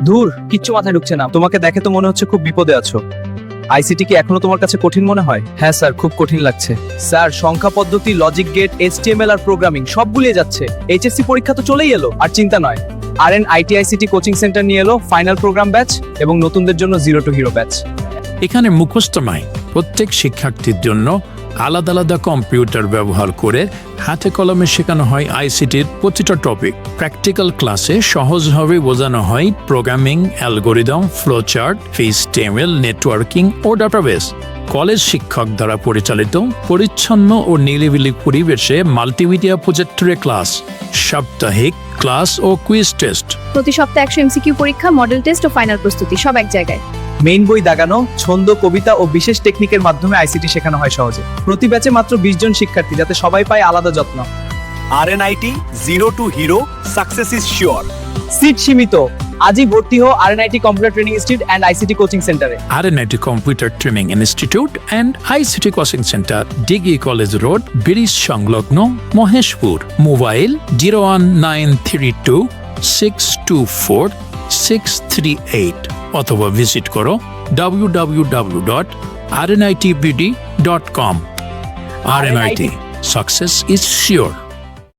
দূর, কিচ্ছু মাথায় ঢুকছে না। তোমাকে দেখে তো মনে হচ্ছে খুব বিপদে আছো। আইসিটি কি এখনো তোমার কাছে কঠিন মনে হয়? হ্যাঁ স্যার, খুব কঠিন লাগছে। স্যার, সংখ্যা পদ্ধতি, লজিক গেট, এইচটিএমএল আর প্রোগ্রামিং সব গুলিয়ে যাচ্ছে। এইচএসসি পরীক্ষা তো চলেই এলো, আর চিন্তা নয়। R IT ICT coaching centre নিয়ে এলো ফাইনাল প্রোগ্রাম ব্যাচ এবং নতুনদের জন্য জিরো টু হিরো ব্যাচ। এখানে মুখস্থ নয়, প্রত্যেক শিক্ষার্থীর জন্য আলাদা আলাদা কম্পিউটার ব্যবহার করে হাতে কলমে শেখানো হয় আইসিটির প্রতিটা টপিক। প্র্যাকটিক্যাল ক্লাসে সহজভাবে বোঝানো হয় programming, algorithm, flowchart, HTML, networking ও ডাটাবেস। কলেজ শিক্ষক দ্বারা পরিচালিত পরিচ্ছন্ন ও নিরিবিলি পরিবেশে মাল্টিমিডিয়া প্রজেক্টরে ক্লাস, সাপ্তাহিক ক্লাস ও কুইজ টেস্ট। প্রতি সপ্তাহে 100 এমসিকিউ পরীক্ষা, মডেল টেস্ট ও ফাইনাল প্রস্তুতি সব এক জায়গায়। মেইন বই দাগানো, ছন্দ, কবিতা ও বিশেষ টেকনিকের মাধ্যমে আইসিটি শেখানো হয় সহজে। প্রতি ব্যাচে মাত্র 20 জন শিক্ষার্থী, যাতে সবাই পায় আলাদা যত্ন। RNIT Zero to Hero, success is sure. Seat সীমিত। আজই ভর্তি হও RNIT computer training institute and ICT coaching সেন্টারে। RNIT Computer Training Institute and ICT Coaching Center, degree college road, bridge সংলগ্ন, মহেশপুর। মোবাইল 01932624638 অথবা ভিজিট করো www.rnitbd.com. RNIT, success is sure.